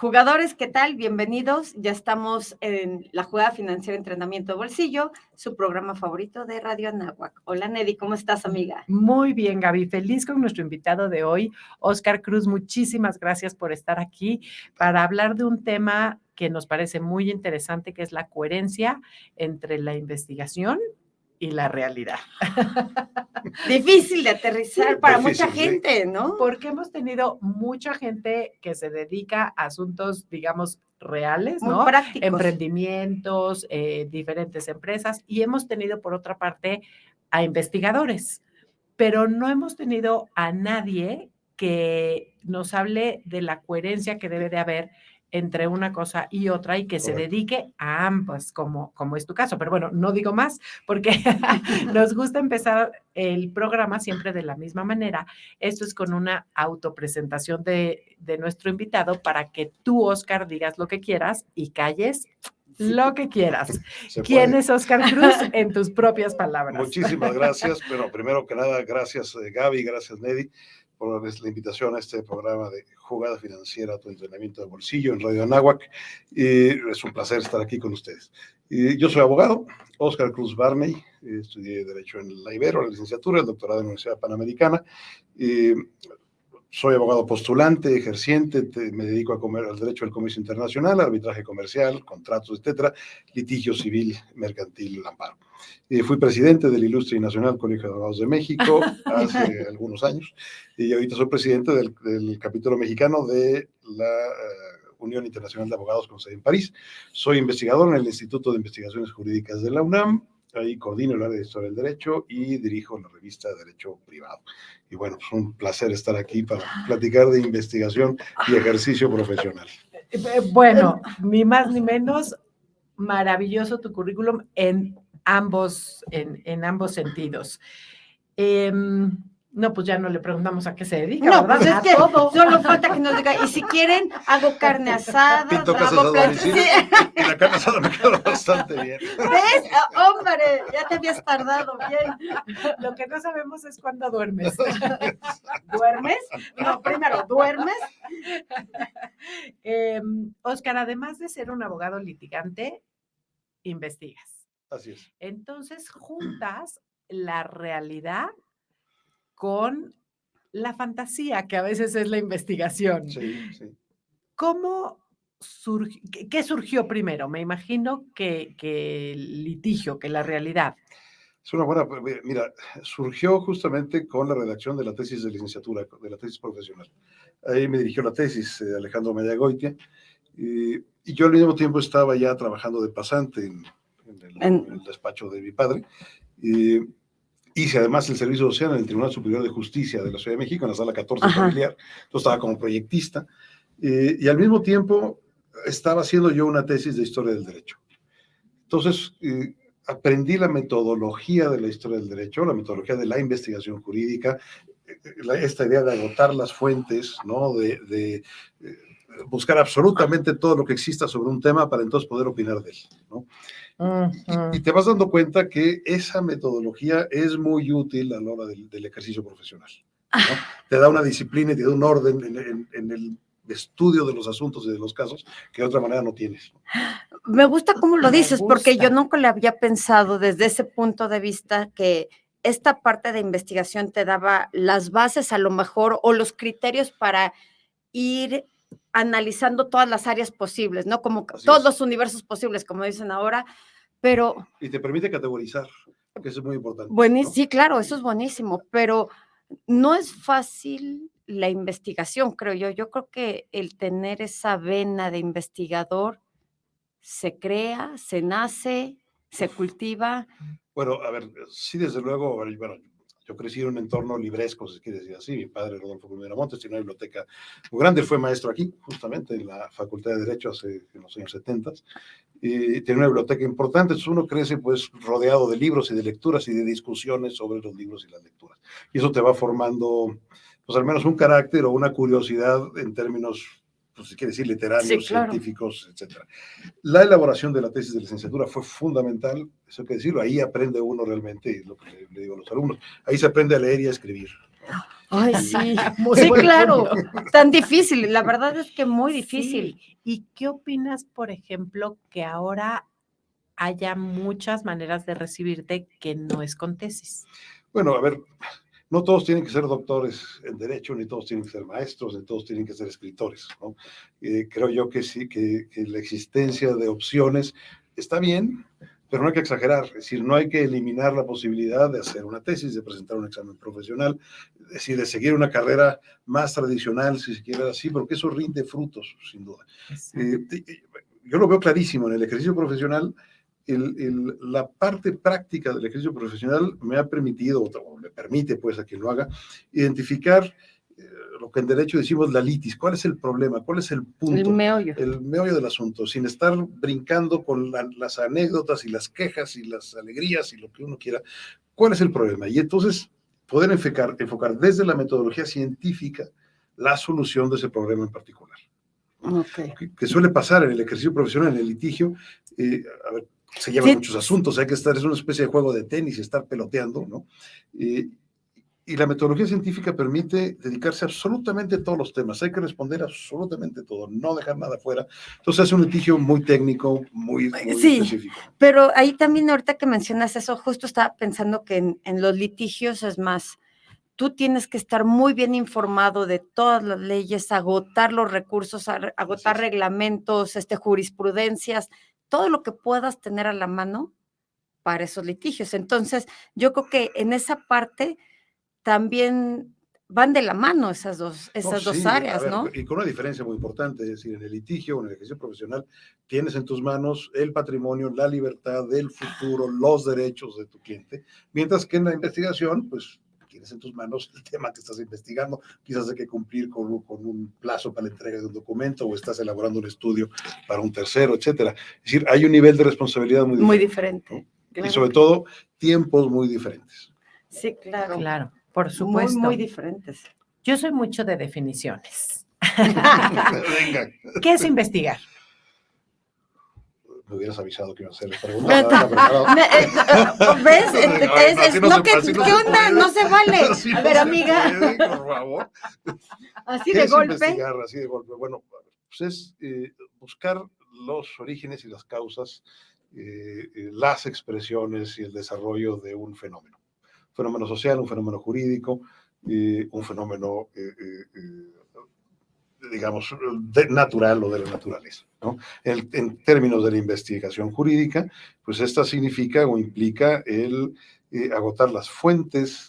Jugadores, ¿qué tal? Bienvenidos. Ya estamos en La Jugada Financiera Entrenamiento de Bolsillo, su programa favorito de Radio Anáhuac. Hola, Nedi, ¿cómo estás, amiga? Muy bien, Gaby. Feliz con nuestro invitado de hoy, Óscar Cruz. Muchísimas gracias por estar aquí para hablar de un tema que nos parece muy interesante, que es la coherencia entre la investigación y la realidad. Difícil de aterrizar para mucha gente, ¿no? Porque hemos tenido mucha gente que se dedica a asuntos, digamos, reales, Muy ¿no? prácticos. Emprendimientos, diferentes empresas, y hemos tenido, por otra parte, a investigadores, pero no hemos tenido a nadie que nos hable de la coherencia que debe de haber entre una cosa y otra y que se dedique a ambas, como es tu caso. Pero bueno, no digo más porque nos gusta empezar el programa siempre de la misma manera. Esto es con una autopresentación de nuestro invitado para que tú, Óscar, digas lo que quieras y calles lo que quieras. ¿Quién es Óscar Cruz en tus propias palabras? Muchísimas gracias. Bueno, primero que nada, gracias Gaby, gracias Nedi por la invitación a este programa de Jugada Financiera, tu entrenamiento de bolsillo en Radio Anáhuac. Y es un placer estar aquí con ustedes. Yo soy abogado, Óscar Cruz Barney, estudié Derecho en la Ibero, la licenciatura, el doctorado en la Universidad Panamericana. Soy abogado postulante, ejerciente, me dedico al derecho del comercio internacional, arbitraje comercial, contratos, etcétera, litigio civil, mercantil, amparo. Fui presidente del Ilustre y Nacional Colegio de Abogados de México hace algunos años, y ahorita soy presidente del capítulo mexicano de la Unión Internacional de Abogados con sede en París. Soy investigador en el Instituto de Investigaciones Jurídicas de la UNAM. Ahí coordino el área de Historia del Derecho y dirijo la revista Derecho Privado. Y bueno, es un placer estar aquí para platicar de investigación y ejercicio profesional. Bueno, ni más ni menos, maravilloso tu currículum en ambos sentidos. No, pues ya no le preguntamos a qué se dedica, no, ¿verdad? Pues es a que todo. Solo falta que nos diga, y si quieren, hago carne asada, Pinto casas hago a platos. domicilio, Sí. y la carne asada me quedó bastante bien. ¿Ves? Hombre, ya te habías tardado bien. Lo que no sabemos es cuándo duermes. ¿Duermes? No, primero, ¿duermes? Óscar, además de ser un abogado litigante, investigas. Así es. Entonces, juntas la realidad con la fantasía, que a veces es la investigación. Sí, sí. ¿Qué surgió primero? Me imagino que el litigio, que la realidad. Es una buena, mira, surgió justamente con la redacción de la tesis de licenciatura, de la tesis profesional. Ahí me dirigió la tesis Alejandro Mayagoitia, y yo al mismo tiempo estaba ya trabajando de pasante en el despacho de mi padre. Hice además el servicio social en el Tribunal Superior de Justicia de la Ciudad de México, en la sala 14 familiar. Entonces estaba como proyectista, y al mismo tiempo estaba haciendo yo una tesis de historia del derecho. Entonces, aprendí la metodología de la historia del derecho, la metodología de la investigación jurídica, esta idea de agotar las fuentes, ¿no? De buscar absolutamente todo lo que exista sobre un tema para entonces poder opinar de él, ¿no? Y te vas dando cuenta que esa metodología es muy útil a la hora del ejercicio profesional, ¿no? Te da una disciplina y te da un orden en el estudio de los asuntos y de los casos que de otra manera no tienes. Me gusta cómo lo dices, porque yo nunca le había pensado desde ese punto de vista que esta parte de investigación te daba las bases a lo mejor o los criterios para ir analizando todas las áreas posibles, ¿no? Como todos los universos posibles, como dicen ahora, pero... Y te permite categorizar, que eso es muy importante. ¿no? Sí, claro, eso es buenísimo, pero no es fácil la investigación, creo yo. Yo creo que el tener esa vena de investigador se crea, se nace, se cultiva. Bueno, a ver, sí, desde luego, bueno, yo crecí en un entorno libresco, si quiere decir así. Mi padre, Rodolfo Primera Montes, tiene una biblioteca muy grande, fue maestro aquí, justamente en la Facultad de Derecho en los años 70, y tiene una biblioteca importante. Entonces uno crece pues rodeado de libros y de lecturas y de discusiones sobre los libros y las lecturas. Y eso te va formando, pues al menos un carácter o una curiosidad en términos, pues si quiere decir, literarios, Sí, claro, científicos, etcétera. La elaboración de la tesis de licenciatura fue fundamental, eso hay que decirlo, ahí aprende uno realmente, es lo que le digo a los alumnos, ahí se aprende a leer y a escribir, ¿no? Ay, sí, Muy sí, buen claro, punto. tan difícil, la verdad es que muy difícil. Sí. ¿Y qué opinas, por ejemplo, que ahora haya muchas maneras de recibirte que no es con tesis? Bueno, a ver, no todos tienen que ser doctores en derecho, ni todos tienen que ser maestros, ni todos tienen que ser escritores, ¿no? Creo yo que sí, que la existencia de opciones está bien, pero no hay que exagerar, es decir, no hay que eliminar la posibilidad de hacer una tesis, de presentar un examen profesional, es decir, de seguir una carrera más tradicional, si se quiere así, porque eso rinde frutos, sin duda. Yo lo veo clarísimo en el ejercicio profesional. La parte práctica del ejercicio profesional me ha permitido, o me permite pues a quien lo haga, identificar lo que en derecho decimos la litis, cuál es el problema, cuál es el punto, el meollo del asunto, sin estar brincando con las anécdotas y las quejas y las alegrías y lo que uno quiera, cuál es el problema. Y entonces poder enfocar desde la metodología científica la solución de ese problema en particular. Okay. Que suele pasar en el ejercicio profesional, en el litigio, a ver, se llevan muchos asuntos, hay que estar, es una especie de juego de tenis y estar peloteando, ¿no? Y la metodología científica permite dedicarse absolutamente a todos los temas, hay que responder absolutamente todo, no dejar nada fuera. Entonces es un litigio muy técnico, muy específico. Pero ahí también ahorita que mencionas eso, justo estaba pensando que en los litigios es más, tú tienes que estar muy bien informado de todas las leyes, agotar los recursos, agotar reglamentos, jurisprudencias, todo lo que puedas tener a la mano para esos litigios. Entonces, yo creo que en esa parte también van de la mano esas dos áreas, ¿no? Y con una diferencia muy importante, es decir, en el litigio, en el ejercicio profesional, tienes en tus manos el patrimonio, la libertad, el futuro, los derechos de tu cliente, mientras que en la investigación, pues, tienes en tus manos el tema que estás investigando, quizás hay que cumplir con un plazo para la entrega de un documento o estás elaborando un estudio para un tercero, etcétera. Es decir, hay un nivel de responsabilidad muy diferente. ¿No? Claro, y sobre todo, tiempos muy diferentes. Sí, claro. Claro, por supuesto. Muy diferentes. Yo soy mucho de definiciones. Venga. ¿Qué es investigar? Me hubieras avisado que iba a hacer la pregunta. ¿Ves? ¿Qué onda? No se vale. A ver, amiga. Por favor. Así de golpe. Investigar, así de golpe. Bueno, pues es buscar los orígenes y las causas, las expresiones y el desarrollo de un fenómeno. Un fenómeno social, un fenómeno jurídico, un fenómeno digamos, natural o de la naturaleza, ¿no? En términos de la investigación jurídica, pues esta significa o implica el agotar las fuentes,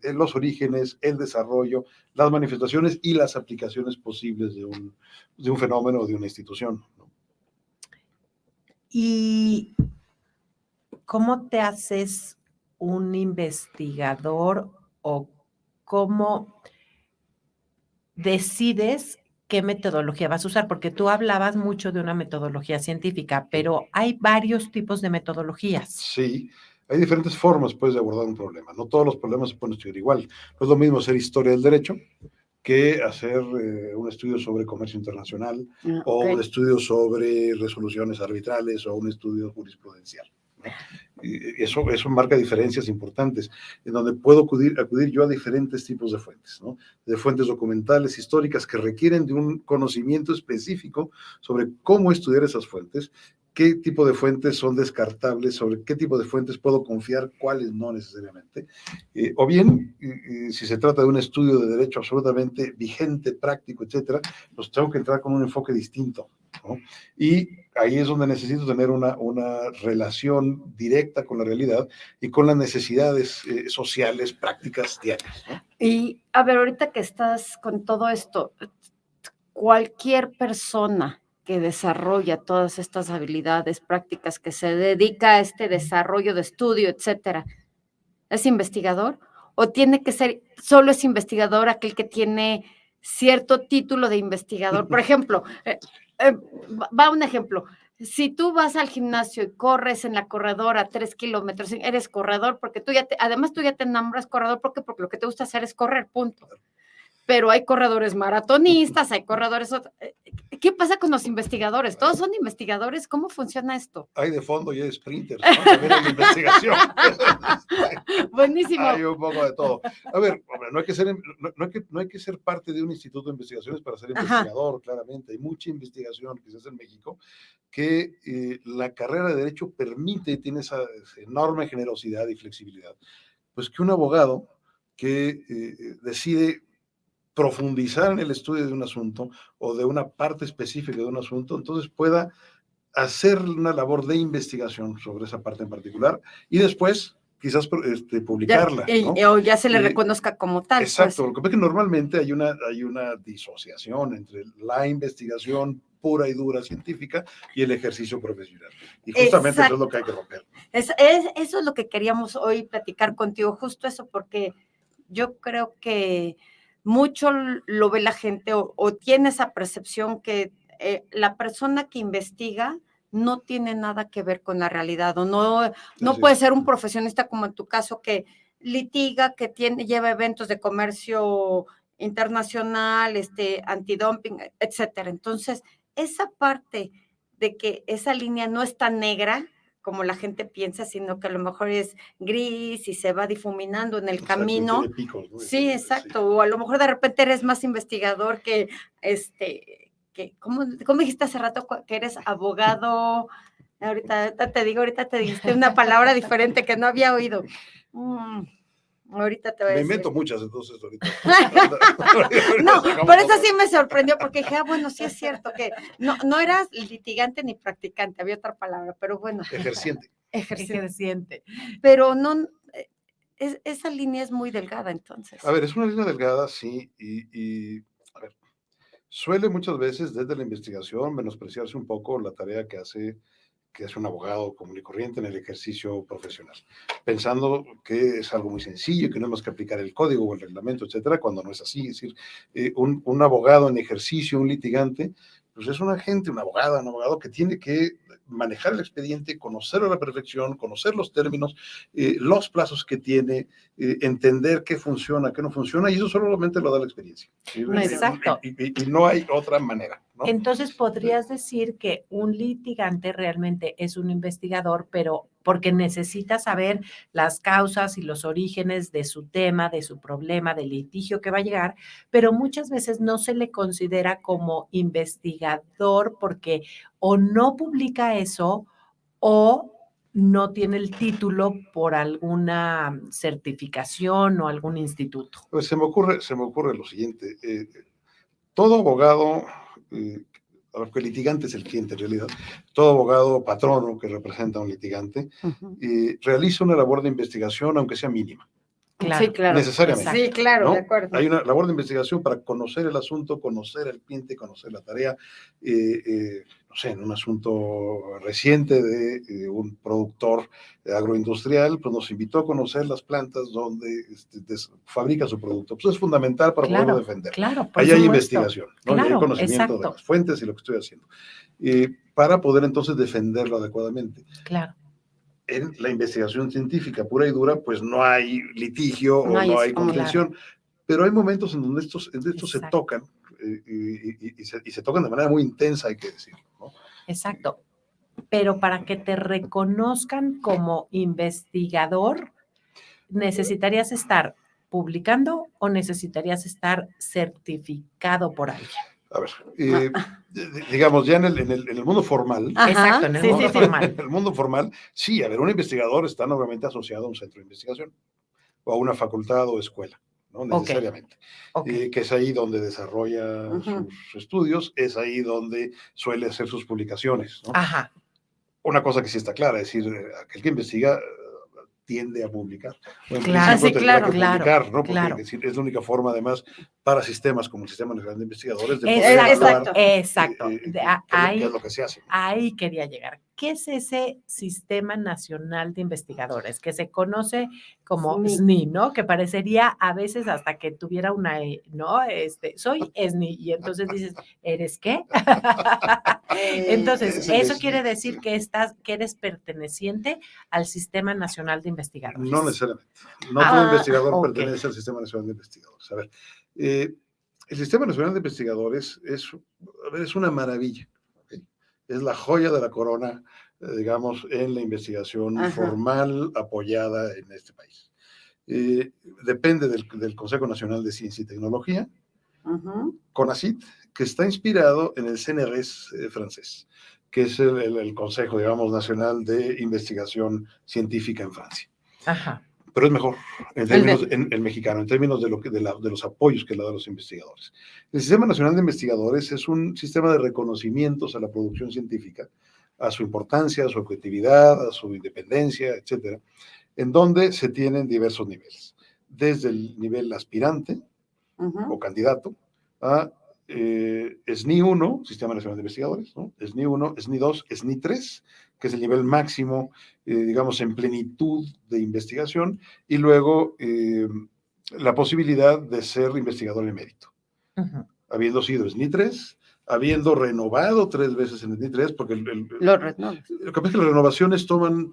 los orígenes, el desarrollo, las manifestaciones y las aplicaciones posibles de un fenómeno o de una institución, ¿no? ¿Y cómo te haces un investigador o cómo decides qué metodología vas a usar? Porque tú hablabas mucho de una metodología científica, pero hay varios tipos de metodologías. Sí, hay diferentes formas, pues, de abordar un problema. No todos los problemas se pueden estudiar igual. No es lo mismo hacer historia del derecho que hacer un estudio sobre comercio internacional o un estudio sobre resoluciones arbitrales o un estudio jurisprudencial, ¿no? Y eso marca diferencias importantes, en donde puedo acudir yo a diferentes tipos de fuentes, ¿no? De fuentes documentales, históricas, que requieren de un conocimiento específico sobre cómo estudiar esas fuentes, qué tipo de fuentes son descartables, sobre qué tipo de fuentes puedo confiar, cuáles no necesariamente. O bien, si se trata de un estudio de derecho absolutamente vigente, práctico, etcétera, pues tengo que entrar con un enfoque distinto, ¿no? Y ahí es donde necesito tener una relación directa con la realidad y con las necesidades sociales, prácticas, diarias, ¿no? Y a ver, ahorita que estás con todo esto, cualquier persona que desarrolla todas estas habilidades prácticas, que se dedica a este desarrollo de estudio, etcétera, ¿es investigador? ¿O tiene que ser, solo es investigador aquel que tiene cierto título de investigador? Por ejemplo, va un ejemplo. Si tú vas al gimnasio y corres en la corredora 3 kilómetros, eres corredor porque además tú ya te nombras corredor porque lo que te gusta hacer es correr, punto. pero hay corredores maratonistas, hay corredores... ¿Qué pasa con los investigadores? ¿Todos son investigadores? ¿Cómo funciona esto? Hay de fondo y hay sprinters, ¿no? También hay de investigación. Buenísimo. Hay un poco de todo. A ver, hombre, no hay que ser parte de un instituto de investigaciones para ser investigador, claramente. Hay mucha investigación que se hace en México que la carrera de Derecho permite, tiene esa enorme generosidad y flexibilidad. Pues que un abogado que decide profundizar en el estudio de un asunto o de una parte específica de un asunto, entonces pueda hacer una labor de investigación sobre esa parte en particular y después quizás publicarla. O ya se le reconozca como tal. Exacto, pues. Lo que pasa es que normalmente hay una disociación entre la investigación pura y dura científica y el ejercicio profesional. Y justamente eso es lo que hay que romper. Eso es lo que queríamos hoy platicar contigo, justo eso, porque yo creo que mucho lo ve la gente o tiene esa percepción que la persona que investiga no tiene nada que ver con la realidad, o no puede ser un profesionista como en tu caso que litiga, que lleva eventos de comercio internacional, antidumping, etcétera. Entonces, esa parte de que esa línea no es tan negra como la gente piensa, sino que a lo mejor es gris y se va difuminando en el camino. Tiene picos, ¿no? Sí, exacto. Sí. O a lo mejor de repente eres más investigador que ¿cómo dijiste hace rato que eres abogado? Ahorita te dijiste una palabra diferente que no había oído. Ahorita te voy a decir. Me invento muchas, entonces ahorita. No, por eso sí me sorprendió, porque dije, bueno, sí es cierto que no eras litigante ni practicante, había otra palabra, pero bueno. Ejerciente. Pero no, esa línea es muy delgada, entonces. A ver, es una línea delgada, sí, y a ver, suele muchas veces desde la investigación menospreciarse un poco la tarea que hace un abogado común y corriente en el ejercicio profesional, pensando que es algo muy sencillo, que no hay más que aplicar el código o el reglamento, etcétera, cuando no es así. Es decir, un abogado en ejercicio, un litigante, pues es un agente, un abogado que tiene que manejar el expediente, conocerlo a la perfección, conocer los términos, los plazos que tiene, entender qué funciona, qué no funciona, y eso solamente lo da la experiencia. Exacto. Y no hay otra manera, ¿no? Entonces, podrías decir que un litigante realmente es un investigador, pero porque necesita saber las causas y los orígenes de su tema, de su problema, del litigio que va a llegar, pero muchas veces no se le considera como investigador porque o no publica eso o no tiene el título por alguna certificación o algún instituto. Pues se me ocurre lo siguiente. Todo abogado, porque el litigante es el cliente en realidad, todo abogado patrono que representa a un litigante, realiza una labor de investigación, aunque sea mínima. Claro. Sí, claro. Necesariamente. Sí, claro, ¿no? De acuerdo. Hay una labor de investigación para conocer el asunto, conocer al cliente, conocer la tarea. No sé, en un asunto reciente de un productor agroindustrial, pues nos invitó a conocer las plantas donde fabrica su producto. Pues es fundamental para poderlo defender. Claro, ahí hay investigación, ¿no? Claro, y hay conocimiento de las fuentes y lo que estoy haciendo. Para poder entonces defenderlo adecuadamente. Claro. En la investigación científica pura y dura, pues no hay litigio o no hay contención, pero hay momentos en donde estos se tocan y se tocan de manera muy intensa, hay que decirlo, ¿no? Exacto. Pero para que te reconozcan como investigador, ¿necesitarías estar publicando o necesitarías estar certificado por alguien? A ver, digamos, ya en el mundo formal. Exacto, en el mundo formal. En el mundo formal, sí, a ver, un investigador está normalmente asociado a un centro de investigación o a una facultad o escuela, ¿no? Necesariamente. Okay. Que es ahí donde desarrolla sus estudios, es ahí donde suele hacer sus publicaciones, ¿no? Ajá. Una cosa que sí está clara, es decir, aquel que investiga tiende a publicar. Claro, sí, claro, publicar, ¿no? Porque claro. es la única forma, además, para sistemas como el Sistema Nacional de Investigadores, de poder evaluar exacto. qué es lo que se hace. Ahí quería llegar. ¿Qué es ese Sistema Nacional de Investigadores? Que se conoce como SNI, ¿no? Que parecería a veces hasta que tuviera una, ¿no? Soy SNI, y entonces dices, ¿eres qué? Entonces, eso quiere decir que eres perteneciente al Sistema Nacional de Investigadores. No necesariamente. No todo investigador pertenece al Sistema Nacional de Investigadores. A ver, El Sistema Nacional de Investigadores es una maravilla. ¿Okay? Es la joya de la corona, digamos, en la investigación formal apoyada en este país. Depende del Consejo Nacional de Ciencia y Tecnología, CONACYT, que está inspirado en el CNRS francés, que es el Consejo, digamos, Nacional de Investigación Científica en Francia. Ajá. Pero es mejor en términos el mexicano, en términos de los apoyos que le da a los investigadores. El Sistema Nacional de Investigadores es un sistema de reconocimientos a la producción científica, a su importancia, a su objetividad, a su independencia, etcétera, en donde se tienen diversos niveles, desde el nivel aspirante o candidato a SNI 1, Sistema Nacional de Investigadores, ¿no? SNI 1, SNI 2, SNI 3, que es el nivel máximo, digamos, en plenitud de investigación, y luego la posibilidad de ser investigador emérito. Habiendo sido SNI 3, habiendo renovado 3 veces en SNI 3, porque lo que pasa es que las renovaciones toman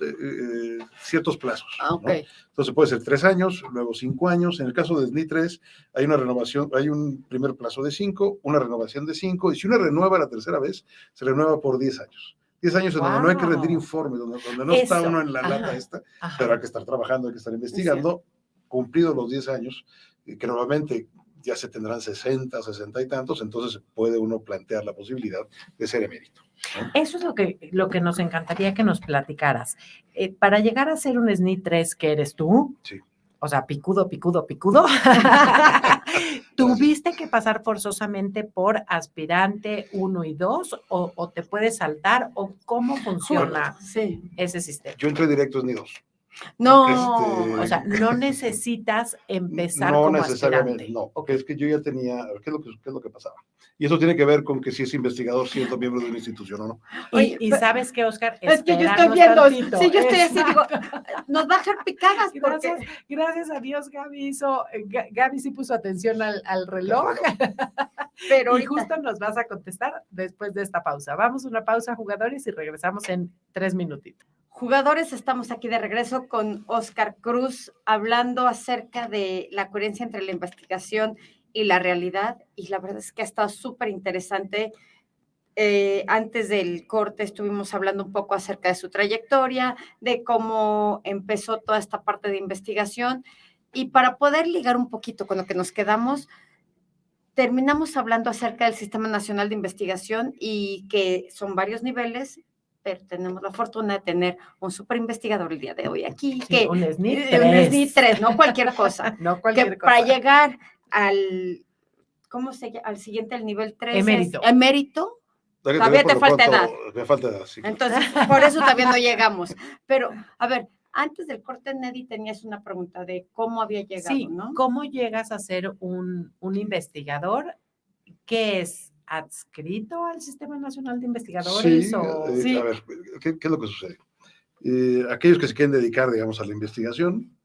ciertos plazos. Okay. ¿No? Entonces puede ser 3 años, luego 5 años. En el caso de SNI 3 hay una renovación, hay un primer plazo de 5, una renovación de 5, y si una renueva la tercera vez, se renueva por 10 años. 10 años en donde no hay que rendir informes, donde no está uno en la lata esta, pero hay que estar trabajando, hay que estar investigando. Cumplidos los 10 años, que normalmente ya se tendrán 60, 60 y tantos, entonces puede uno plantear la posibilidad de ser emérito, ¿no? Eso es lo que nos encantaría que nos platicaras. Para llegar a ser un SNI 3, que eres tú, sí. O sea, picudo, ¿tuviste que pasar forzosamente por aspirante 1 y 2 o te puedes saltar o cómo funciona ese sistema? Yo entré directo SNI 2. No, o sea, no necesitas empezar como aspirante. No, porque es que yo ya tenía, ¿qué es lo que pasaba? Y eso tiene que ver con que si es investigador, siendo miembro de una institución o no. Y sabes qué, Oscar, es que yo estoy viendo, tantito. Sí, yo estoy así, digo, nos va a dejar picadas. Gracias a Dios, Gaby sí puso atención al reloj. Pero y justo nos vas a contestar después de esta pausa. Vamos a una pausa, jugadores, y regresamos en 3 minutitos. Jugadores, estamos aquí de regreso con Oscar Cruz, hablando acerca de la coherencia entre la investigación y la realidad, y la verdad es que ha estado súper interesante. Antes del corte estuvimos hablando un poco acerca de su trayectoria, de cómo empezó toda esta parte de investigación, y para poder ligar un poquito con lo que nos quedamos, terminamos hablando acerca del Sistema Nacional de Investigación y que son varios niveles, pero tenemos la fortuna de tener un súper investigador el día de hoy aquí. Sí, que, un SNI 3. Un SNI 3, no cualquier cosa. No cualquier cosa. Para llegar al, ¿cómo se llama? Al siguiente, el nivel 3. Emérito. Todavía te falta edad. Me falta edad, sí. Entonces, por eso todavía no llegamos. Pero, a ver, antes del corte, Neddy, tenías una pregunta de cómo había llegado, sí, ¿no? ¿Cómo llegas a ser un investigador que es adscrito al Sistema Nacional de Investigadores? Sí, sí. A ver, ¿qué es lo que sucede? Aquellos que se quieren dedicar, digamos, a la investigación,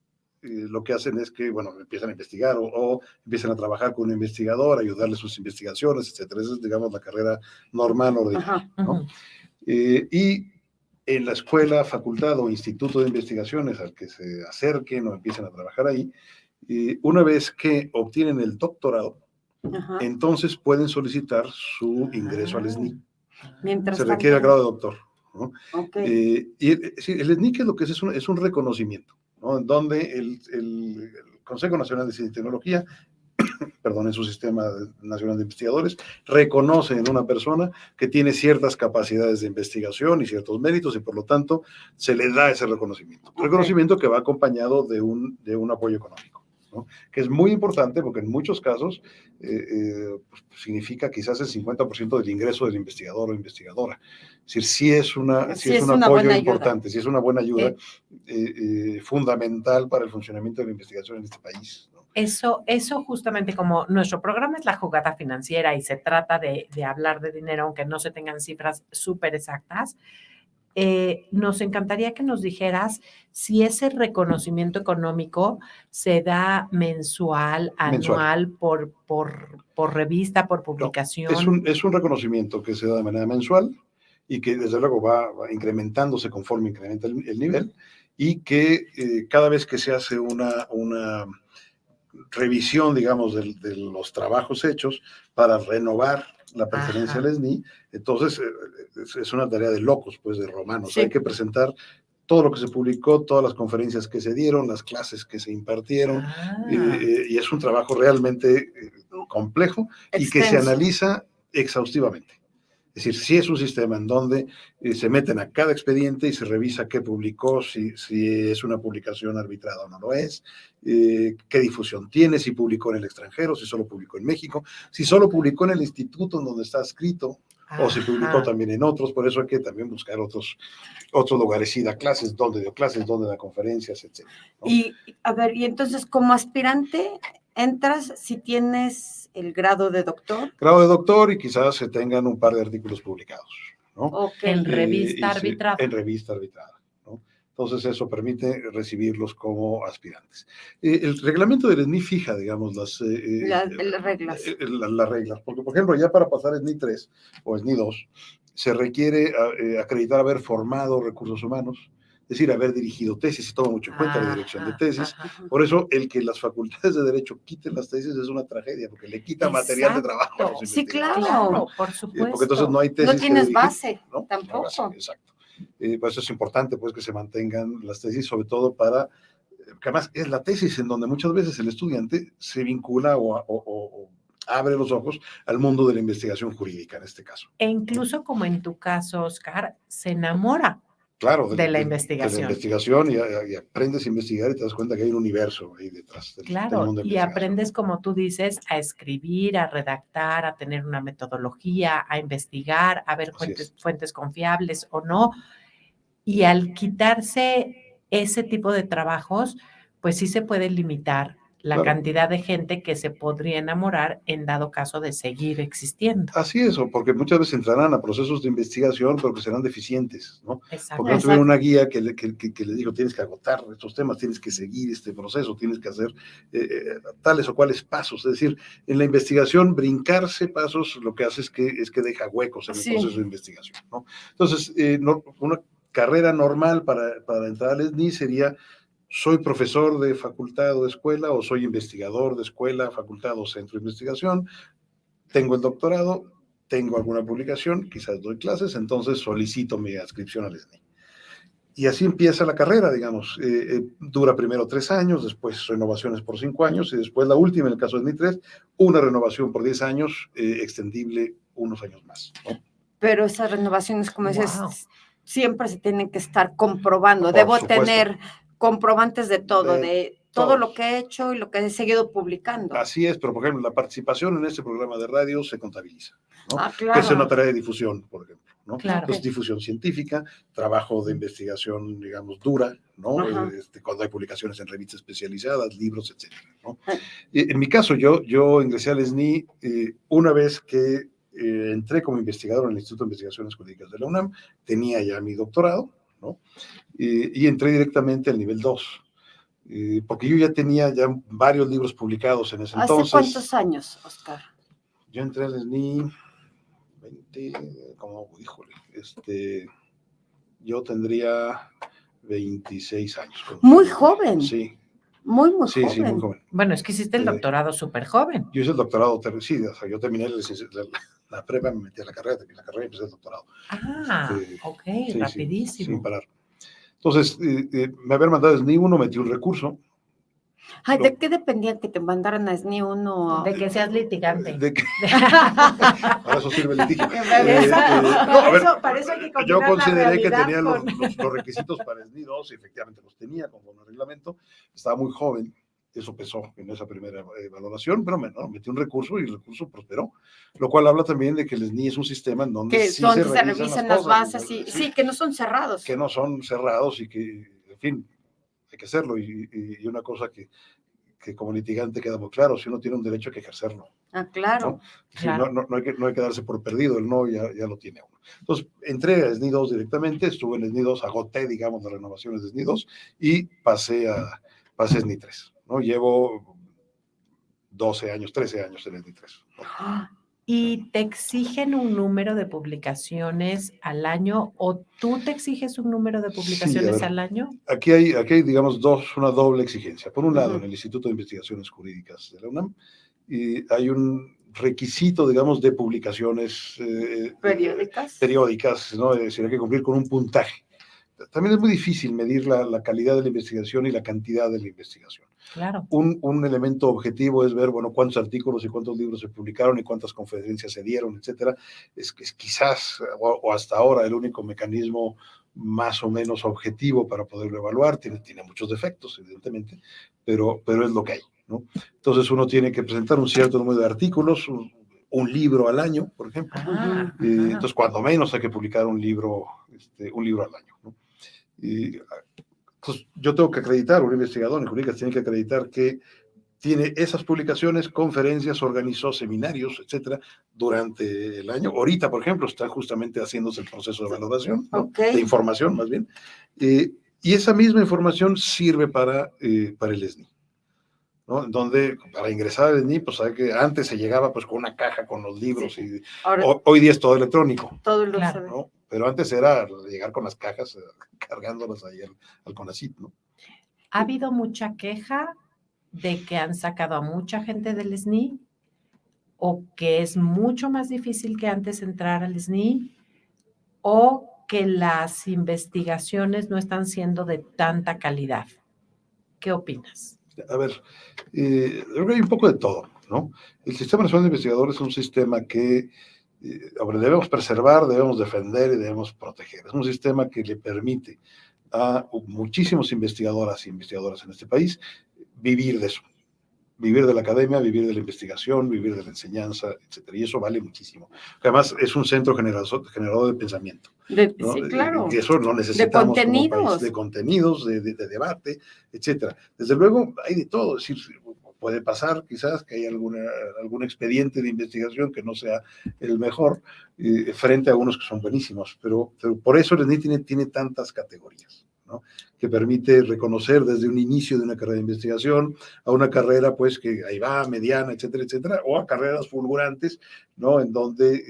lo que hacen es que, bueno, empiezan a investigar o empiezan a trabajar con un investigador, ayudarle sus investigaciones, etcétera. Esa es, digamos, la carrera normal, ordinaria, ¿no? Y en la escuela, facultad o instituto de investigaciones al que se acerquen o empiecen a trabajar ahí, una vez que obtienen el doctorado, entonces pueden solicitar su ingreso al SNI. Se requiere el grado de doctor, ¿no? Y el SNI, ¿qué es lo que es un reconocimiento, ¿no? En donde el Consejo Nacional de Ciencia y Tecnología, en su Sistema Nacional de Investigadores, reconoce en una persona que tiene ciertas capacidades de investigación y ciertos méritos, y por lo tanto se le da ese reconocimiento. Reconocimiento que va acompañado de un apoyo económico, ¿no? Que es muy importante porque en muchos casos pues significa quizás el 50% del ingreso del investigador o investigadora. Es decir, sí es un apoyo importante, sí es una buena ayuda fundamental para el funcionamiento de la investigación en este país, ¿no? Eso justamente, como nuestro programa es la jugada financiera y se trata de hablar de dinero, aunque no se tengan cifras súper exactas, nos encantaría que nos dijeras si ese reconocimiento económico se da mensual, anual, por revista, por publicación. No, es un reconocimiento que se da de manera mensual y que desde luego va incrementándose conforme incrementa el nivel, y que cada vez que se hace una revisión, digamos, de los trabajos hechos para renovar la pertenencia al SNI. Entonces, es una tarea de locos, pues, de romanos. Sí. Hay que presentar todo lo que se publicó, todas las conferencias que se dieron, las clases que se impartieron, y es un trabajo realmente complejo y que se Extenso. analiza exhaustivamente. Es decir, sí es un sistema en donde se meten a cada expediente y se revisa qué publicó, si es una publicación arbitrada o no lo es, qué difusión tiene, si publicó en el extranjero, si solo publicó en México, si solo publicó en el instituto en donde está escrito, o si publicó también en otros. Por eso hay que también buscar otros lugares, sí da clases, dónde da conferencias, etc. ¿no? Y, a ver, y entonces como aspirante entras si tienes el grado de doctor. Grado de doctor y quizás se tengan un par de artículos publicados, ¿no? Okay. En revista arbitrada. En revista arbitrada, ¿no? Entonces eso permite recibirlos como aspirantes. El reglamento del SNI fija, digamos, las reglas. Las reglas, porque por ejemplo ya para pasar SNI 3 o SNI 2 se requiere acreditar haber formado recursos humanos, es decir, haber dirigido tesis. Se toma mucho en cuenta la dirección de tesis. Por eso el que las facultades de Derecho quiten las tesis es una tragedia, porque le quita material de trabajo a los investigadores. Sí, claro, por supuesto. Porque entonces no hay tesis. No tienes base, ¿no? tampoco. Base, exacto. Por eso es importante, pues, que se mantengan las tesis, sobre todo para, que además es la tesis en donde muchas veces el estudiante se vincula o abre los ojos al mundo de la investigación jurídica, en este caso. E incluso como en tu caso, Oscar, se enamora. Claro, de la investigación. De la investigación y aprendes a investigar y te das cuenta que hay un universo ahí detrás del mundo de y aprendes, como tú dices, a escribir, a redactar, a tener una metodología, a investigar, a ver fuentes confiables o no. Y al quitarse ese tipo de trabajos, pues sí se puede limitar la cantidad de gente que se podría enamorar en dado caso de seguir existiendo. Así es, porque muchas veces entrarán a procesos de investigación, pero que serán deficientes, ¿no? Exacto. Porque no tuvieron una guía que les dijo, tienes que agotar estos temas, tienes que seguir este proceso, tienes que hacer tales o cuales pasos. Es decir, en la investigación, brincarse pasos lo que hace es que deja huecos en el proceso de investigación, ¿no? Entonces, una carrera normal para entrar al SNI sería: soy profesor de facultad o de escuela, o soy investigador de escuela, facultad o centro de investigación, tengo el doctorado, tengo alguna publicación, quizás doy clases, entonces solicito mi adscripción al SNI. Y así empieza la carrera, digamos. Dura primero 3 años, después renovaciones por 5 años, y después la última, en el caso de SNI 3, una renovación por 10 años, extendible unos años más, ¿no? Pero esas renovaciones, como dices, siempre se tienen que estar comprobando. Debo tener comprobantes de todo, de todo lo que he hecho y lo que he seguido publicando. Así es, pero por ejemplo, la participación en este programa de radio se contabiliza, ¿no? Claro. Que es una tarea de difusión, por ejemplo, ¿no? Claro. Entonces, difusión científica, trabajo de investigación, digamos, dura, ¿no? Cuando hay publicaciones en revistas especializadas, libros, etcétera, ¿no? En mi caso, yo ingresé al SNI una vez que entré como investigador en el Instituto de Investigaciones Jurídicas de la UNAM, tenía ya mi doctorado, ¿no? Y entré directamente al nivel 2. Porque yo ya tenía varios libros publicados en ese entonces. ¿Hace cuántos años, Oscar? Yo entré al SNI, yo tendría 26 años. Muy joven. Sí. Muy joven. Sí, muy joven. Bueno, es que hiciste el doctorado súper joven. Yo hice el doctorado, sí, o sea, yo terminé la prepa, me metí a la carrera y empecé el doctorado. Ok, rapidísimo. Sí, sin parar. Entonces, me habían mandado a SNI 1, metí un recurso. Ay, ¿de qué dependía que te mandaran a SNI 1? De que seas litigante. Para eso sirve el litigio. Para eso hay que yo consideré que tenía los requisitos para SNI 2, y efectivamente los tenía conforme al reglamento. Estaba muy joven, eso pesó en esa primera valoración, pero metí un recurso y el recurso prosperó, lo cual habla también de que el SNI es un sistema en donde sí se revisan las bases, sí, que no son cerrados. Que no son cerrados y que, en fin, hay que hacerlo. Y una cosa que como litigante queda muy claro: si uno tiene un derecho, hay que ejercerlo. Claro. ¿No? No hay que darse por perdido, el no ya lo tiene uno. Entonces, entré a SNI 2 directamente, estuve en SNI 2, agoté, digamos, las renovaciones de SNI 2 y pasé a SNI 3, ¿no? Llevo 12 años, 13 años en SNI 3. ¿no? ¿Y te exigen un número de publicaciones al año o tú te exiges un número de Sí, a publicaciones ver, al año? aquí hay, digamos, una doble exigencia. Por un lado, en el Instituto de Investigaciones Jurídicas de la UNAM, y hay un requisito, digamos, de publicaciones periódicas, ¿no? Es decir, hay que cumplir con un puntaje. También es muy difícil medir la calidad de la investigación y la cantidad de la investigación. Claro. Un elemento objetivo es ver, bueno, cuántos artículos y cuántos libros se publicaron y cuántas conferencias se dieron, etcétera. Es quizás, o hasta ahora, el único mecanismo más o menos objetivo para poderlo evaluar. Tiene muchos defectos, evidentemente, pero es lo que hay, ¿no? Entonces uno tiene que presentar un cierto número de artículos, un libro al año, por ejemplo. Entonces, cuando menos hay que publicar un libro al año, ¿no? Entonces, yo tengo que acreditar, un investigador en jurídicas tiene que acreditar que tiene esas publicaciones, conferencias, organizó seminarios, etcétera, durante el año. Ahorita, por ejemplo, están justamente haciéndose el proceso de valoración, ¿no? De información, más bien. Y esa misma información sirve para el SNI, ¿no? Donde para ingresar al SNI, pues hay que antes se llegaba pues con una caja con los libros, sí. Y hoy día es todo electrónico. Todo lo claro, sabe. ¿no? Pero antes era llegar con las cajas, cargándolas ahí al CONACYT, ¿no? ¿Ha habido mucha queja de que han sacado a mucha gente del SNI o que es mucho más difícil que antes entrar al SNI o que las investigaciones no están siendo de tanta calidad? ¿Qué opinas? A ver, creo que hay un poco de todo, ¿no? El Sistema Nacional de Investigadores es un sistema que debemos preservar, debemos defender y debemos proteger. Es un sistema que le permite a muchísimos investigadoras y investigadoras en este país vivir de eso, vivir de la academia, vivir de la investigación, vivir de la enseñanza, etcétera. Y eso vale muchísimo. Además, es un centro generador de pensamiento, ¿no? Sí, claro. Que eso lo necesitamos de como contenidos. país, de contenidos, de debate, etcétera. Desde luego, hay de todo. Es decir, puede pasar quizás que hay algún expediente de investigación que no sea el mejor frente a unos que son buenísimos, pero por eso el SNI tiene tantas categorías, ¿no? Que permite reconocer desde un inicio de una carrera de investigación a una carrera, pues, que ahí va, mediana, etcétera, etcétera, o a carreras fulgurantes, ¿no? En donde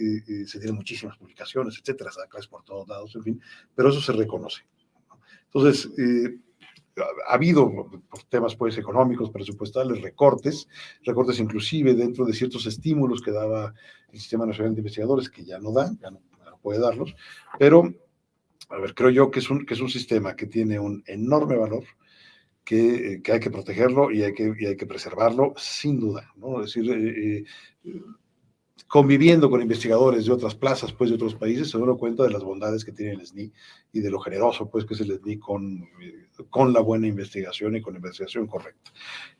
se tienen muchísimas publicaciones, etcétera, sacas por todos lados, en fin, pero eso se reconoce, ¿no? Entonces, ha habido temas, pues, económicos, presupuestales, recortes inclusive dentro de ciertos estímulos que daba el Sistema Nacional de Investigadores, que ya no puede darlos, pero a ver, creo yo que es un sistema que tiene un enorme valor, que hay que protegerlo y hay que preservarlo, sin duda, ¿no? Es decir, conviviendo con investigadores de otras plazas, pues, de otros países, se dan cuenta de las bondades que tiene el SNI y de lo generoso, pues, que es el SNI con la buena investigación y con la investigación correcta.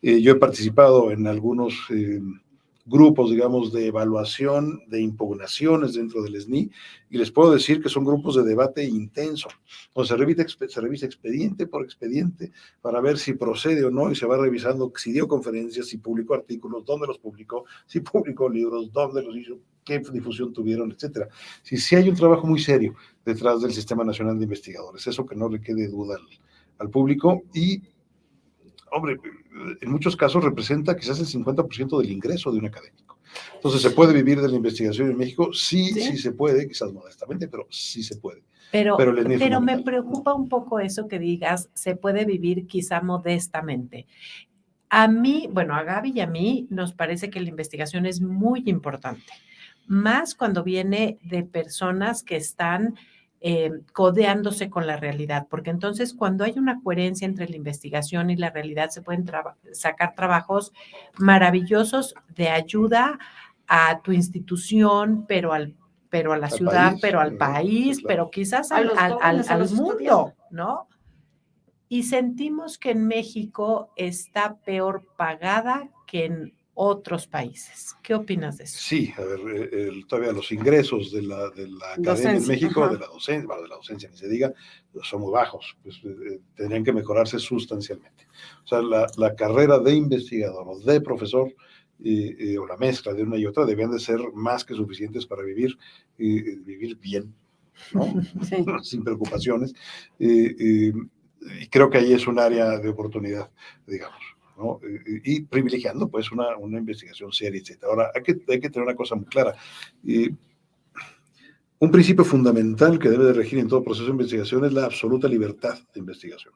Yo he participado en algunos grupos, digamos, de evaluación de impugnaciones dentro del SNI, y les puedo decir que son grupos de debate intenso, donde se revisa expediente por expediente para ver si procede o no, y se va revisando si dio conferencias, si publicó artículos, dónde los publicó, si publicó libros, dónde los hizo, qué difusión tuvieron, etcétera. Sí hay un trabajo muy serio detrás del Sistema Nacional de Investigadores, eso que no le quede duda al público, y hombre, en muchos casos representa quizás el 50% del ingreso de un académico. Entonces, ¿se puede vivir de la investigación en México? Sí se puede, quizás modestamente, pero sí se puede. Pero me preocupa un poco eso que digas, se puede vivir quizá modestamente. A mí, bueno, a Gaby y a mí nos parece que la investigación es muy importante, más cuando viene de personas que están codeándose con la realidad, porque entonces cuando hay una coherencia entre la investigación y la realidad se pueden sacar trabajos maravillosos de ayuda a tu institución, pero a la ciudad, país, pero al país, claro. pero quizás A al mundo, ¿no? Y sentimos que en México está peor pagada que en otros países. ¿Qué opinas de eso? Sí, a ver, todavía los ingresos de la academia en México, ajá, de la docencia ni se diga, son muy bajos, pues, tendrían que mejorarse sustancialmente. O sea, la carrera de investigador o de profesor, o la mezcla de una y otra, debían de ser más que suficientes para vivir bien, ¿no? sí. Sin preocupaciones, y creo que ahí es un área de oportunidad, digamos. ¿no? Y privilegiando pues una investigación seria, etc. Ahora, hay que tener una cosa muy clara. Un principio fundamental que debe de regir en todo proceso de investigación es la absoluta libertad de investigación.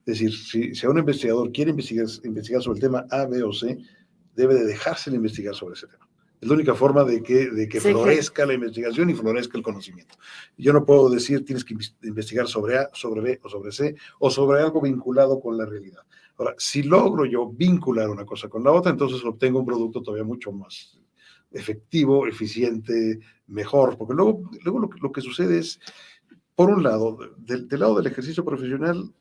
Es decir, si un investigador quiere investigar sobre el tema A, B o C, debe de dejársele investigar sobre ese tema. Es la única forma de que Sí, florezca la investigación y florezca el conocimiento. Yo no puedo decir tienes que investigar sobre A, sobre B o sobre C o sobre algo vinculado con la realidad. Ahora, si logro yo vincular una cosa con la otra, entonces obtengo un producto todavía mucho más efectivo, eficiente, mejor, porque luego lo que sucede es, por un lado, del lado del ejercicio profesional,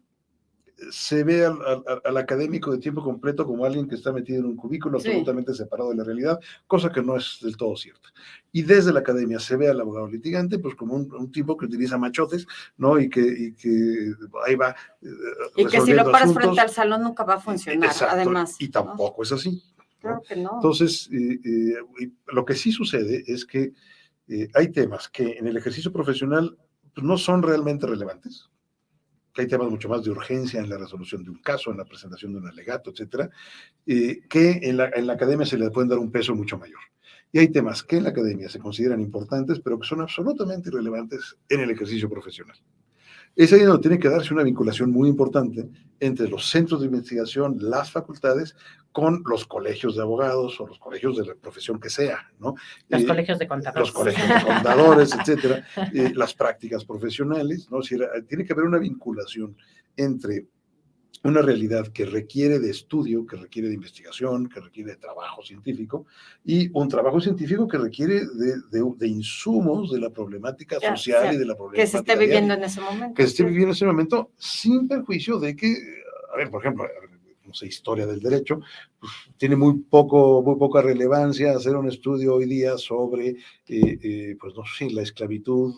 se ve al académico de tiempo completo como alguien que está metido en un cubículo absolutamente separado de la realidad, cosa que no es del todo cierta. Y desde la academia se ve al abogado litigante pues como un tipo que utiliza machotes, ¿no? Y que ahí va y que si lo paras asuntos. Frente al salón nunca va a funcionar, Exacto, además. y tampoco, ¿no? Es así. Claro que no. Entonces, lo que sí sucede es que hay temas que en el ejercicio profesional pues, no son realmente relevantes, que hay temas mucho más de urgencia en la resolución de un caso, en la presentación de un alegato, etcétera, que en la academia se le pueden dar un peso mucho mayor. Y hay temas que en la academia se consideran importantes, pero que son absolutamente irrelevantes en el ejercicio profesional. Es ahí donde tiene que darse una vinculación muy importante entre los centros de investigación, las facultades, con los colegios de abogados o los colegios de la profesión que sea, ¿no? Los colegios de contadores. Los colegios de contadores, etcétera, las prácticas profesionales, ¿no? Si tiene que haber una vinculación entre una realidad que requiere de estudio, que requiere de investigación, que requiere de trabajo científico, y un trabajo científico que requiere de insumos de la problemática social y de la problemática que se esté viviendo diaria, en ese momento. que se esté viviendo en ese momento, sin perjuicio de que, a ver, por ejemplo, no sé, historia del derecho, pues, tiene muy poca relevancia hacer un estudio hoy día sobre, pues no sé, la esclavitud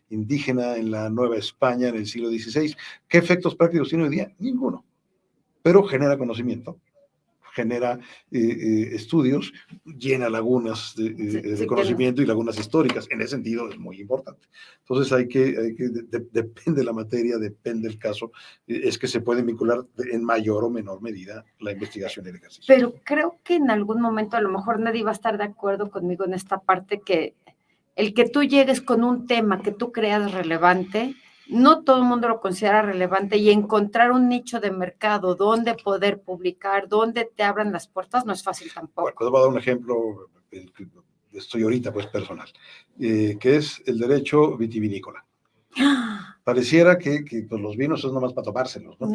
indígena en la Nueva España en el siglo XVI. ¿Qué efectos prácticos tiene hoy día? Ninguno. Pero genera conocimiento, genera estudios, llena lagunas de conocimiento y lagunas históricas. En ese sentido es muy importante. Entonces depende la materia, depende el caso, es que se puede vincular en mayor o menor medida la investigación y el ejercicio. Pero creo que en algún momento a lo mejor nadie va a estar de acuerdo conmigo en esta parte, que el que tú llegues con un tema que tú creas relevante, no todo el mundo lo considera relevante, y encontrar un nicho de mercado donde poder publicar, donde te abran las puertas, no es fácil tampoco. Bueno, pues voy a dar un ejemplo, estoy ahorita pues personal, que es el derecho vitivinícola. Pareciera que pues, los vinos son nomás para tomárselos, ¿no?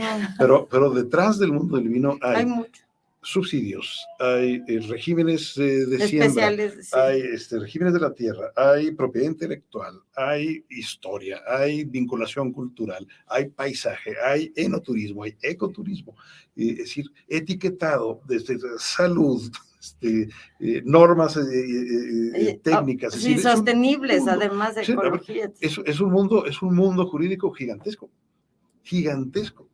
Pero detrás del mundo del vino hay mucho. Subsidios, hay regímenes de siembra, sí. Hay regímenes de la tierra, hay propiedad intelectual, hay historia, hay vinculación cultural, hay paisaje, hay enoturismo, hay ecoturismo, es decir, etiquetado desde salud, normas técnicas. Sí, decir, sostenibles, además de ecología. Es un mundo jurídico gigantesco, gigantesco.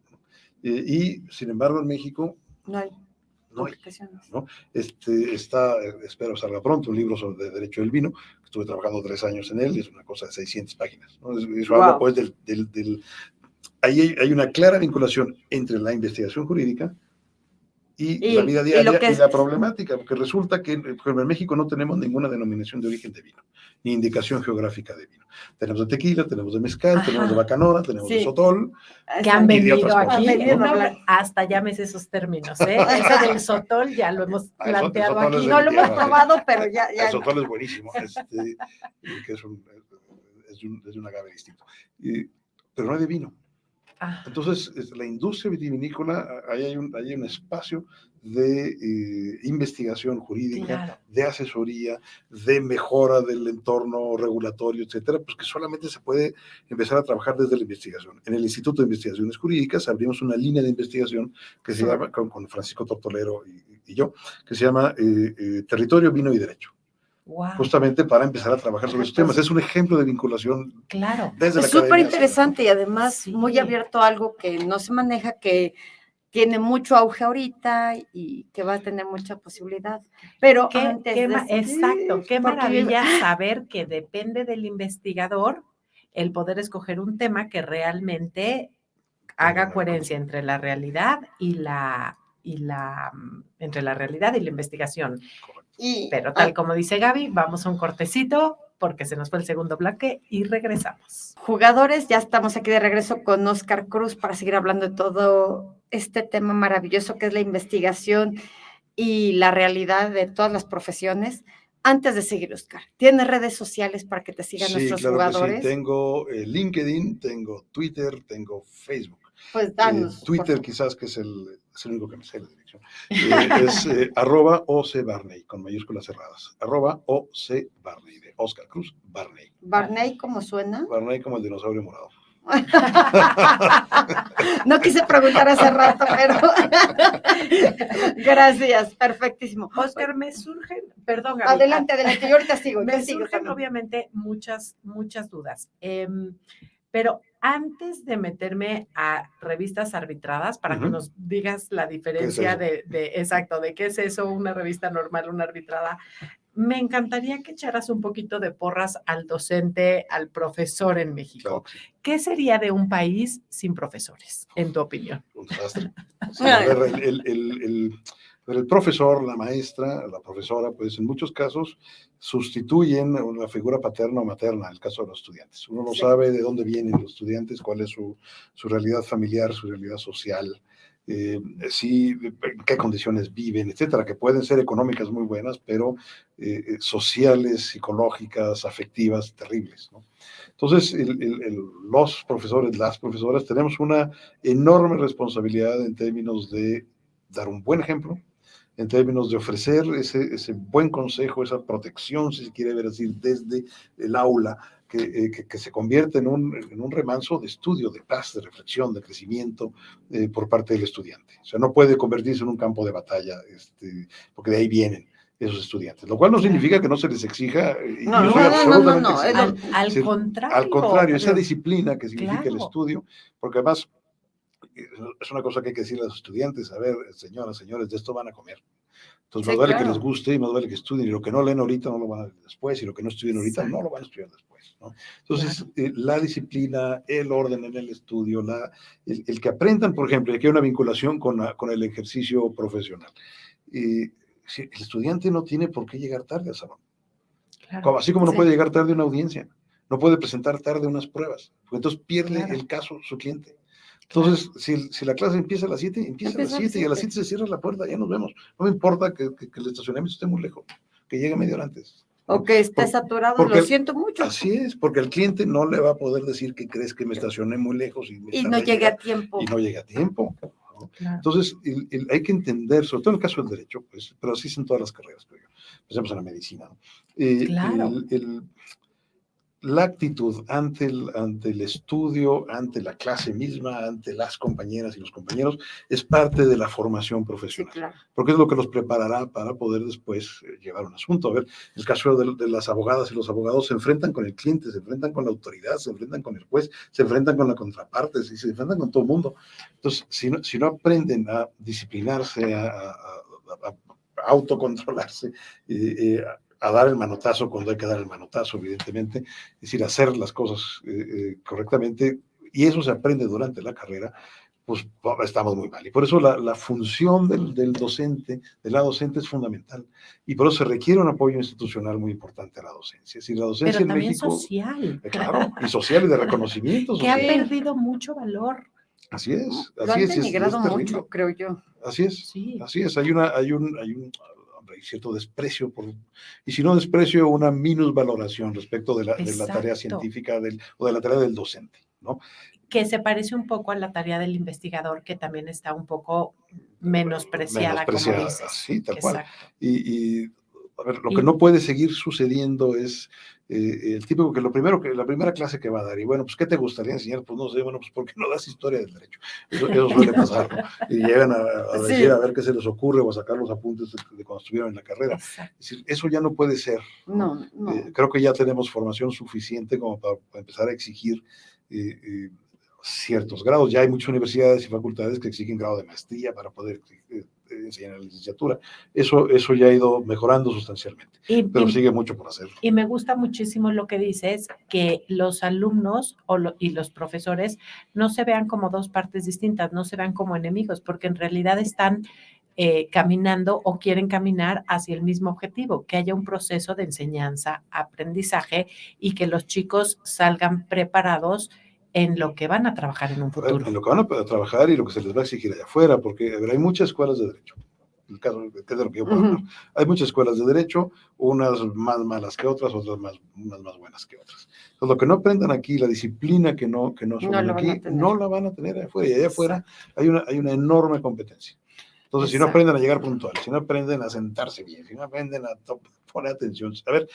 Y sin embargo en México no hay. No hay, ¿no? Espero salga pronto un libro sobre derecho del vino, estuve trabajando 3 años en él, es una cosa de 600 páginas, ¿no? Eso habla pues ahí hay una clara vinculación entre la investigación jurídica y la vida diaria y la problemática, porque resulta que en México no tenemos ninguna denominación de origen de vino, ni indicación geográfica de vino. Tenemos de tequila, tenemos de mezcal, tenemos de bacanora, tenemos de sotol. Que han venido aquí, hasta llames esos términos, ¿eh? Eso del sotol ya lo hemos planteado aquí. No lo hemos probado, pero ya. El sotol es buenísimo, que es un agave distinto. Pero no hay de vino. Entonces, la industria vitivinícola, ahí hay un espacio de investigación jurídica, claro, de asesoría, de mejora del entorno regulatorio, etcétera, pues que solamente se puede empezar a trabajar desde la investigación. En el Instituto de Investigaciones Jurídicas abrimos una línea de investigación que se llama, con Francisco Tortolero y yo, que se llama Territorio, Vino y Derecho. Wow. Justamente para empezar a trabajar sobre esos temas. Es un ejemplo de vinculación. Claro. Desde es súper interesante y además muy abierto a algo que no se maneja, que tiene mucho auge ahorita y que va a tener mucha posibilidad. Pero exacto, qué maravilla saber que depende del investigador el poder escoger un tema que realmente haga coherencia entre la realidad y la entre la realidad y la investigación. Correcto. Pero tal como dice Gaby, vamos a un cortecito porque se nos fue el segundo bloque y regresamos. Jugadores, ya estamos aquí de regreso con Óscar Cruz para seguir hablando de todo este tema maravilloso que es la investigación y la realidad de todas las profesiones. Antes de seguir, Óscar, ¿tienes redes sociales para que te sigan nuestros jugadores? Que sí, tengo LinkedIn, tengo Twitter, tengo Facebook. Pues danos. Twitter quizás que es el único que me sé la dirección. Es @OC_Barney, con mayúsculas cerradas. @OC Barney, de Óscar Cruz Barney. ¿Barney cómo suena? Barney como el dinosaurio morado. No quise preguntar hace rato, pero gracias, perfectísimo. Óscar, me surgen, perdón, Gaby, adelante, yo ahorita sigo. Me surgen obviamente muchas dudas. Pero antes de meterme a revistas arbitradas, para que nos digas la diferencia exacto, de qué es eso, una revista normal, una arbitrada, me encantaría que echaras un poquito de porras al docente, al profesor en México. Claro. ¿Qué sería de un país sin profesores, en tu opinión? Un desastre. Sí, a ver, el profesor, la maestra, la profesora, pues en muchos casos sustituyen una figura paterna o materna, en el caso de los estudiantes. Uno no sabe de dónde vienen los estudiantes, cuál es su realidad familiar, su realidad social, en qué condiciones viven, etcétera, que pueden ser económicas muy buenas, pero sociales, psicológicas, afectivas, terribles, ¿no? Entonces, los profesores, las profesoras, tenemos una enorme responsabilidad en términos de dar un buen ejemplo, en términos de ofrecer ese buen consejo, esa protección, si se quiere ver así, desde el aula, que se convierte en un remanso de estudio, de paz, de reflexión, de crecimiento por parte del estudiante. O sea, no puede convertirse en un campo de batalla, porque de ahí vienen esos estudiantes, lo cual no significa que no se les exija. No, al contrario. Al contrario, esa disciplina que significa el estudio, porque además es una cosa que hay que decirle a los estudiantes, a ver, señoras, señores, de esto van a comer. Entonces, más vale que les guste y más vale que estudien, y lo que no leen ahorita no lo van a leer después, y lo que no estudian ahorita no lo van a estudiar después, ¿no? Entonces, la disciplina, el orden en el estudio, el que aprendan, por ejemplo, y aquí hay una vinculación con el ejercicio profesional. Si el estudiante no tiene por qué llegar tarde al salón. Claro, así como no puede llegar tarde a una audiencia, no puede presentar tarde unas pruebas, porque entonces pierde el caso su cliente. Entonces, si la clase empieza a las 7, empieza a las 7 y a las 7 se cierra la puerta, ya nos vemos. No me importa que el estacionamiento esté muy lejos, que llegue media hora antes. O que esté saturado, lo siento mucho. Así es, porque el cliente no le va a poder decir que crees que me estacioné muy lejos y no llega a tiempo. Y no llega a tiempo. ¿No? Claro. Entonces, hay que entender, sobre todo en el caso del derecho, pues, pero así es en todas las carreras, creo yo. Pensemos en la medicina, ¿no? Claro. La actitud ante el estudio, ante la clase misma, ante las compañeras y los compañeros, es parte de la formación profesional, sí, claro, porque es lo que los preparará para poder después llevar un asunto. A ver, el caso de las abogadas y los abogados se enfrentan con el cliente, se enfrentan con la autoridad, se enfrentan con el juez, se enfrentan con la contraparte, se enfrentan con todo el mundo. Entonces, si no aprenden a disciplinarse, a autocontrolarse, a dar el manotazo cuando hay que dar el manotazo, evidentemente, es decir, hacer las cosas correctamente, y eso se aprende durante la carrera, pues estamos muy mal. Y por eso la función del docente, de la docente, es fundamental. Y por eso se requiere un apoyo institucional muy importante a la docencia. Es decir, la docencia pero en México, social. Claro, y social y de reconocimiento social. Que ha perdido mucho valor. Así es. Lo han denigrado mucho, creo yo. Así es. Sí. Así es. Hay un cierto desprecio y si no desprecio, una minusvaloración respecto de la tarea científica o de la tarea del docente, ¿no? Que se parece un poco a la tarea del investigador, que también está un poco menospreciada. Como dices. Sí, tal cual. Y a ver, lo que no puede seguir sucediendo es el típico la primera clase que va a dar, y bueno, pues, ¿qué te gustaría enseñar? Pues no sé, bueno, pues, ¿por qué no das historia del derecho? Eso suele pasar, ¿no? Y llegan a decir, a ver qué se les ocurre o a sacar los apuntes de cuando estuvieron en la carrera. Exacto. Es decir, eso ya no puede ser. No. Creo que ya tenemos formación suficiente como para empezar a exigir ciertos grados. Ya hay muchas universidades y facultades que exigen grado de maestría para poder enseñan en la licenciatura. Eso ya ha ido mejorando sustancialmente, pero sigue mucho por hacer. Y me gusta muchísimo lo que dices, que los alumnos y los profesores no se vean como dos partes distintas, no se vean como enemigos, porque en realidad están caminando o quieren caminar hacia el mismo objetivo, que haya un proceso de enseñanza, aprendizaje y que los chicos salgan preparados en lo que van a trabajar en un futuro. En lo que van a trabajar y lo que se les va a exigir allá afuera, porque hay muchas escuelas de derecho. El caso que es de lo que yo puedo hablar. Hay muchas escuelas de derecho, unas más malas que otras, unas más buenas que otras. Entonces, lo que no aprendan aquí, la disciplina que no son aquí, no la van a tener allá afuera. Y allá afuera hay una enorme competencia. Entonces, si no aprenden a llegar puntuales, si no aprenden a sentarse bien, si no aprenden a poner atención, a ver,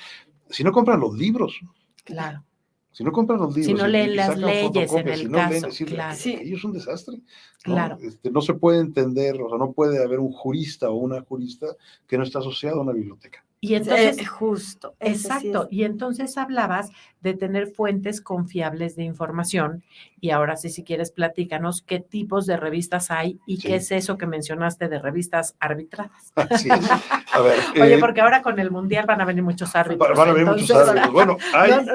si no compran los libros. Claro. Si no compran los libros, si no leen las leyes en el si no caso, leen, decir, claro. aquello es un desastre. Claro. No se puede entender, o sea, no puede haber un jurista o una jurista que no está asociado a una biblioteca. Y entonces, justo. Exacto. Sí, y entonces hablabas de tener fuentes confiables de información. Y ahora sí, si quieres, platícanos qué tipos de revistas hay y qué es eso que mencionaste de revistas arbitradas. Sí. A ver, oye, porque ahora con el Mundial van a venir muchos árbitros. Van a venir muchos árbitros. Bueno,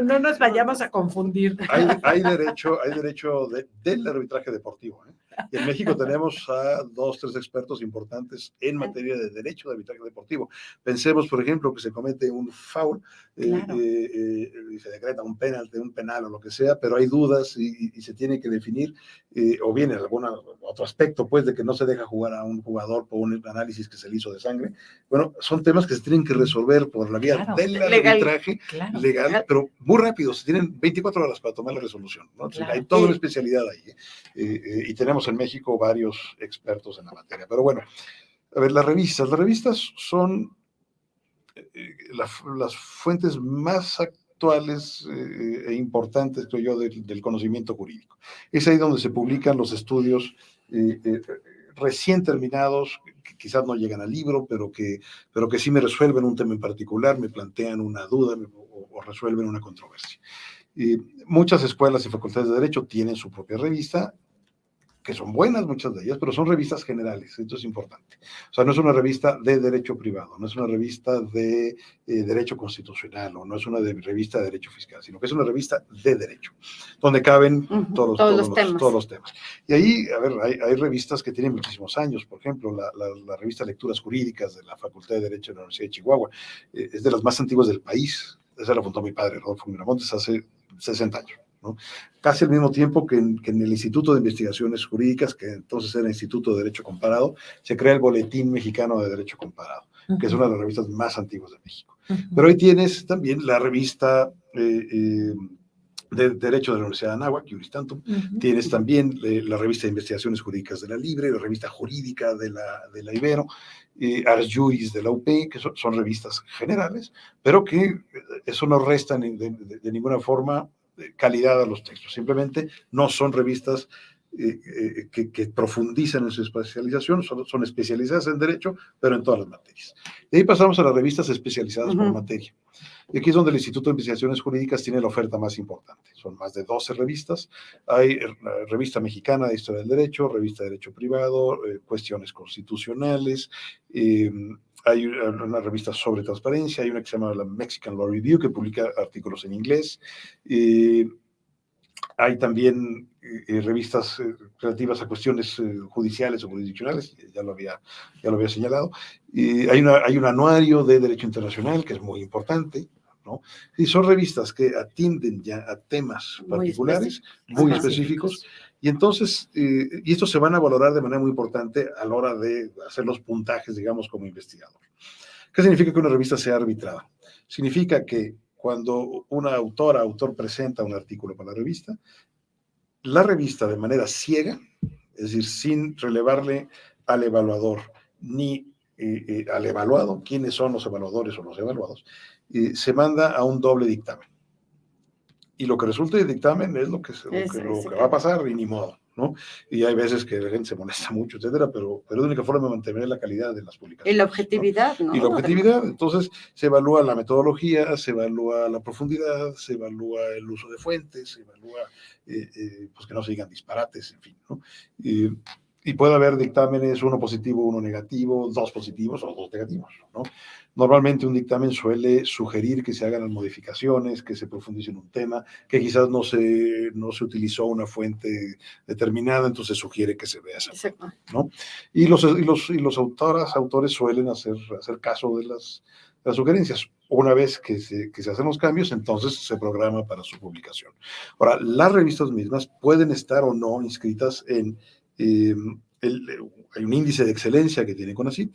no nos vayamos a confundir. Hay derecho del arbitraje deportivo. Y en México tenemos a 2, 3 expertos importantes en materia de derecho de arbitraje deportivo. Pensemos, por ejemplo, que se comete un foul, claro. Y se decreta un penal o lo que sea, pero hay dudas y se tiene que definir, o bien algún otro aspecto, pues, de que no se deja jugar a un jugador por un análisis que se le hizo de sangre. Bueno, son temas que se tienen que resolver por la vía del arbitraje legal, pero muy rápido, se tienen 24 horas para tomar la resolución, ¿no? Claro. Hay toda una especialidad ahí, y tenemos en México varios expertos en la materia. Pero bueno, a ver, las revistas son las fuentes más actuales e importantes, creo yo, del conocimiento jurídico. Es ahí donde se publican los estudios recién terminados, que quizás no llegan al libro, pero que sí me resuelven un tema en particular, me plantean una duda o resuelven una controversia. Muchas escuelas y facultades de Derecho tienen su propia revista, que son buenas muchas de ellas, pero son revistas generales, esto es importante. O sea, no es una revista de derecho privado, no es una revista de derecho constitucional, o no es una revista de derecho fiscal, sino que es una revista de derecho, donde caben todos los temas. Y ahí, a ver, hay revistas que tienen muchísimos años, por ejemplo, la revista Lecturas Jurídicas de la Facultad de Derecho de la Universidad de Chihuahua, es de las más antiguas del país. Esa la fundó mi padre, Rodolfo Miramontes, hace 60 años. ¿No? Casi al mismo tiempo que en el Instituto de Investigaciones Jurídicas, que entonces era el Instituto de Derecho Comparado, se crea el Boletín Mexicano de Derecho Comparado, que es una de las revistas más antiguas de México. Pero ahí tienes también la revista de Derecho de la Universidad de Anáhuac, Juris Tantum. Tienes también la revista de Investigaciones Jurídicas de la Libre, la revista jurídica de la Ibero, Ars Juris de la UP, que son revistas generales, pero que eso no resta de ninguna forma calidad a los textos. Simplemente no son revistas que profundizan en su especialización, son especializadas en derecho, pero en todas las materias. De ahí pasamos a las revistas especializadas por materia. Y aquí es donde el Instituto de Investigaciones Jurídicas tiene la oferta más importante. Son más de 12 revistas. Hay revista mexicana de Historia del Derecho, revista de Derecho Privado, cuestiones constitucionales, hay una revista sobre transparencia, hay una que se llama la Mexican Law Review, que publica artículos en inglés. Hay también revistas relativas a cuestiones judiciales o jurisdiccionales, ya lo había señalado. Hay un anuario de Derecho Internacional, que es muy importante, ¿no? Y son revistas que atienden ya a temas particulares, muy específicos, y entonces, y estos se van a valorar de manera muy importante a la hora de hacer los puntajes, digamos, como investigador. ¿Qué significa que una revista sea arbitrada? Significa que cuando una autor presenta un artículo para la revista de manera ciega, es decir, sin relevarle al evaluador ni al evaluado, quiénes son los evaluadores o los evaluados, se manda a un doble dictamen. Y lo que resulta de dictamen es lo que va a pasar y ni modo, ¿no? Y hay veces que la gente se molesta mucho, etcétera, pero es la única forma de mantener la calidad de las publicaciones. Y la objetividad, ¿no? Y la objetividad, entonces se evalúa la metodología, se evalúa la profundidad, se evalúa el uso de fuentes, se evalúa pues que no se digan disparates, en fin, ¿no? Y puede haber dictámenes, uno positivo, uno negativo, dos positivos o dos negativos, ¿no? Normalmente un dictamen suele sugerir que se hagan las modificaciones, que se profundice en un tema, que quizás no se utilizó una fuente determinada, entonces sugiere que se vea esa, ¿no? Y los autores suelen hacer caso de las sugerencias. Una vez que se hacen los cambios, entonces se programa para su publicación. Ahora, las revistas mismas pueden estar o no inscritas en hay un índice de excelencia que tiene CONACYT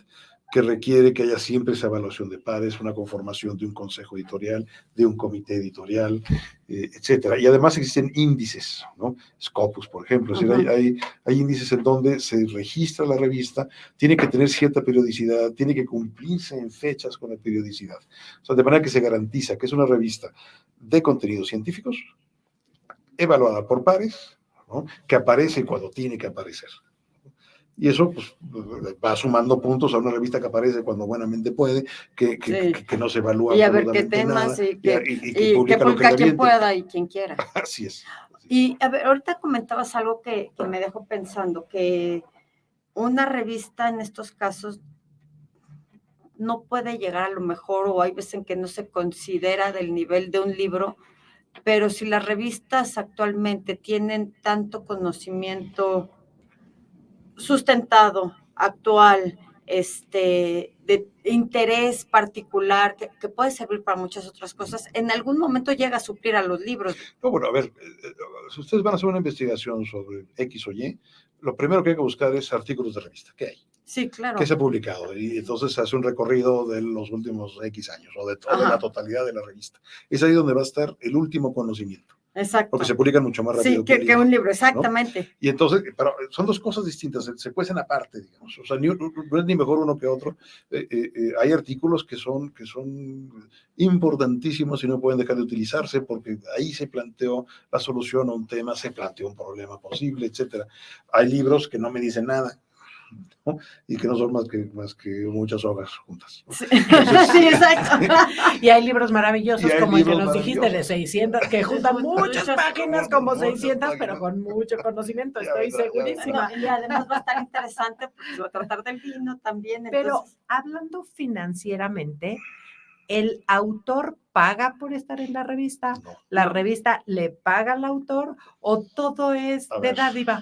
que requiere que haya siempre esa evaluación de pares, una conformación de un consejo editorial, de un comité editorial, etcétera. Y además existen índices, ¿no? Scopus, por ejemplo. Es decir, hay índices en donde se registra la revista, tiene que tener cierta periodicidad, tiene que cumplirse en fechas con la periodicidad. O sea, de manera que se garantiza que es una revista de contenidos científicos, evaluada por pares, ¿no? Que aparece cuando tiene que aparecer. Y eso pues, va sumando puntos a una revista que aparece cuando buenamente puede, que no se evalúa. Y a ver qué temas, nada, y que publica quien pueda y quien quiera. Así es. Y a ver, ahorita comentabas algo que me dejó pensando, que una revista en estos casos no puede llegar a lo mejor, o hay veces en que no se considera del nivel de un libro, pero si las revistas actualmente tienen tanto conocimiento sustentado, actual, de interés particular, que puede servir para muchas otras cosas, en algún momento llega a suplir a los libros. No, bueno, a ver, si ustedes van a hacer una investigación sobre X o Y, lo primero que hay que buscar es artículos de revista. ¿Qué hay? Sí, claro. ¿Qué se ha publicado? Y entonces hace un recorrido de los últimos X años o de toda la totalidad de la revista. Es ahí donde va a estar el último conocimiento. Exacto. Porque se publican mucho más rápido. Sí, que un libro, exactamente. ¿No? Y entonces, pero son dos cosas distintas, se cuecen aparte, digamos. O sea, no es ni mejor uno que otro. Hay artículos que son importantísimos y no pueden dejar de utilizarse porque ahí se planteó la solución a un tema, se planteó un problema posible, etcétera. Hay libros que no me dicen nada, ¿no? Y que no son más que muchas hojas juntas, ¿no? Sí, entonces, sí, exacto. Y hay libros maravillosos, como el que nos dijiste, de 600, que juntan muchas páginas, como 600, pero con mucho conocimiento, estoy segurísima. No, y además va a estar interesante, porque va a tratar del vino también. Pero entonces, hablando financieramente, ¿el autor paga por estar en la revista? No. ¿La revista le paga al autor? ¿O todo es de dádiva?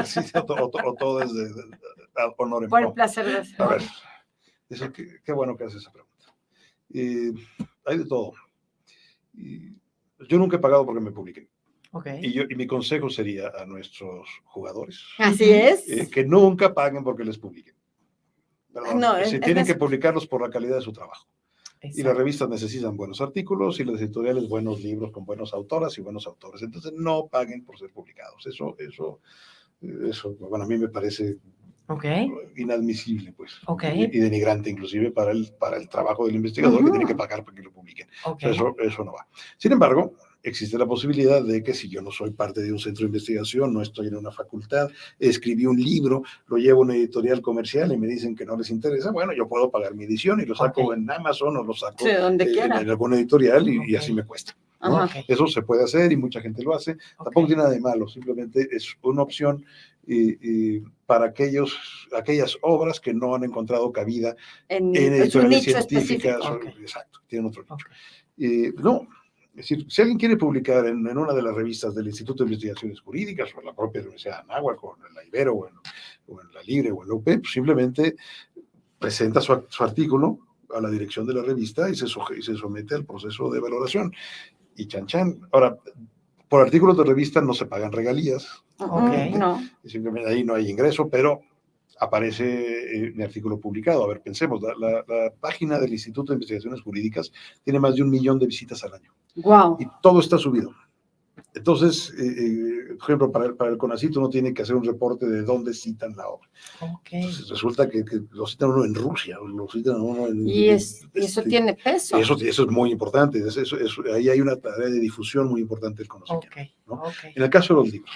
Sí, o todo es de honor en por el pro. placer de hacer. A ver, qué bueno que haces esa pregunta. Hay de todo. Yo nunca he pagado porque me publiquen. Okay. Y mi consejo sería a nuestros jugadores. Así es. Que nunca paguen porque les publiquen. Perdón, No, tienen que publicarlos por la calidad de su trabajo. Exacto. Y las revistas necesitan buenos artículos y las editoriales buenos libros con buenas autoras y buenos autores. Entonces no paguen por ser publicados. Eso bueno, a mí me parece inadmisible, pues. Y denigrante inclusive para el trabajo del investigador que tiene que pagar para que lo publiquen. O sea, eso no va. Sin embargo, existe la posibilidad de que si yo no soy parte de un centro de investigación, no estoy en una facultad, escribí un libro, lo llevo a una editorial comercial y me dicen que no les interesa, bueno, yo puedo pagar mi edición y lo saco en Amazon o lo saco en alguna editorial y así me cuesta, ¿no? Eso se puede hacer y mucha gente lo hace. Tampoco tiene nada de malo, simplemente es una opción para aquellas obras que no han encontrado cabida en editoriales científicas. Exacto, tienen otro nicho. No. Es decir, si alguien quiere publicar en una de las revistas del Instituto de Investigaciones Jurídicas o en la propia Universidad de Anáhuac o en la Ibero o en la Libre o en la UP, pues simplemente presenta su artículo a la dirección de la revista y se somete al proceso de valoración. Y chan chan. Ahora, por artículos de revista no se pagan regalías. No. Simplemente ahí no hay ingreso, pero aparece mi artículo publicado. A ver, pensemos, la página del Instituto de Investigaciones Jurídicas tiene más de 1 millón de visitas al año. Wow. Y todo está subido. Entonces, por ejemplo, para el CONACYT uno tiene que hacer un reporte de dónde citan la obra. Entonces resulta que lo citan uno en Rusia, lo citan uno en... Y eso tiene peso. Eso es muy importante. Ahí hay una tarea de difusión muy importante del conocimiento. ¿No? En el caso de los libros,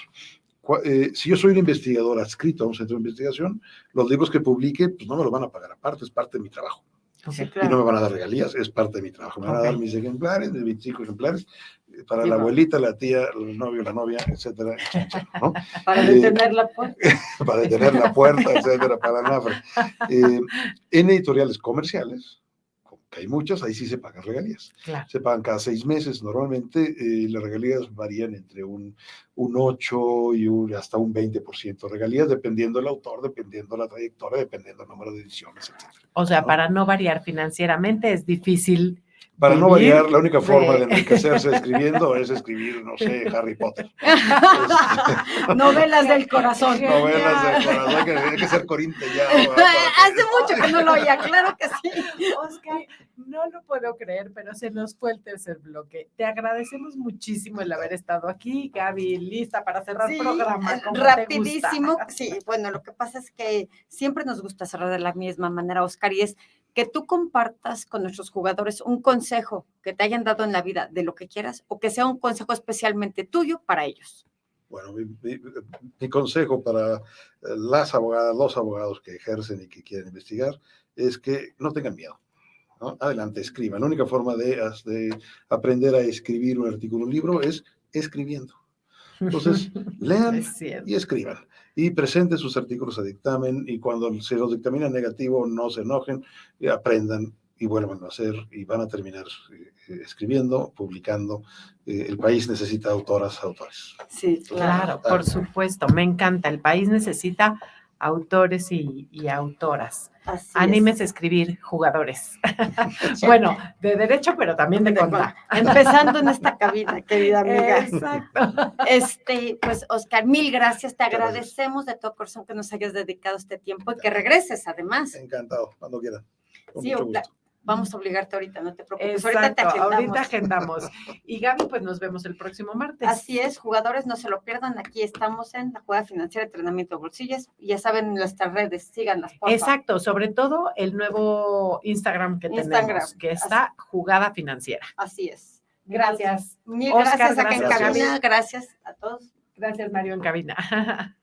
si yo soy un investigador adscrito a un centro de investigación, los libros que publique, pues no me los van a pagar aparte, es parte de mi trabajo. Sí, Y no claro. me van a dar regalías, es parte de mi trabajo. Me van a dar mis ejemplares, de 25 ejemplares, para Sí, la va. abuelita, la tía, el novio, la novia, etcétera, etcétera, ¿no? Para detener la puerta. Para detener la puerta, etcétera, para nada. En editoriales comerciales, que hay muchas, ahí sí se pagan regalías. Claro. Se pagan cada 6 meses. Normalmente las regalías varían entre un 8 y hasta un 20% de regalías, dependiendo del autor, dependiendo la trayectoria, dependiendo del número de ediciones, etcétera. O sea, ¿no? para no variar financieramente es difícil. Para no vivir variar, la única forma de de- enriquecerse escribiendo es escribir, no sé, Harry Potter. Novelas del corazón. Genial. Novelas del corazón, hay que ser corintellado. Hace mucho que no lo oía, claro que sí. Oscar, no lo puedo creer, pero se nos fue el tercer bloque. Te agradecemos muchísimo el haber estado aquí. Gaby, lista para cerrar Sí, programa. ¿Cómo rapidísimo. te gusta? Sí, bueno, lo que pasa es que siempre nos gusta cerrar de la misma manera, Oscar, y es que tú compartas con nuestros jugadores un consejo que te hayan dado en la vida de lo que quieras o que sea un consejo especialmente tuyo para ellos. Bueno, mi consejo para las abogadas, los abogados que ejercen y que quieren investigar es que no tengan miedo, ¿no? Adelante, escriban. La única forma de aprender a escribir un artículo, un libro, es escribiendo. Entonces, lean y escriban. Y presenten sus artículos a dictamen, y cuando se los dictamina negativo, no se enojen, aprendan y vuelvan a hacer, y van a terminar escribiendo, publicando. El país necesita autoras, autores. Sí, Claro, por supuesto, me encanta. El país necesita autores y autoras. Así Anímense a es. escribir, jugadores. Bueno, de derecho, pero también de conta. Empezando en esta cabina, querida amiga. Exacto. Pues, Oscar, mil gracias. Te agradecemos de todo corazón que nos hayas dedicado este tiempo y que regreses, además. Encantado, cuando quieran. Con Sí, mucho gusto. vamos a obligarte ahorita, no te preocupes. Exacto, Ahorita te agendamos. ahorita agendamos. Y Gaby, pues nos vemos el próximo martes. Así es, jugadores, no se lo pierdan. Aquí estamos en la Jugada Financiera, Entrenamiento de Bolsillos. Y ya saben nuestras redes, síganlas, por favor. Exacto, sobre todo el nuevo Instagram que tenemos, que está Jugada Financiera. Así es. Gracias. Mil Oscar, gracias acá en gracias, cabina. Gaby. Gracias a todos. Gracias, Mario, en cabina.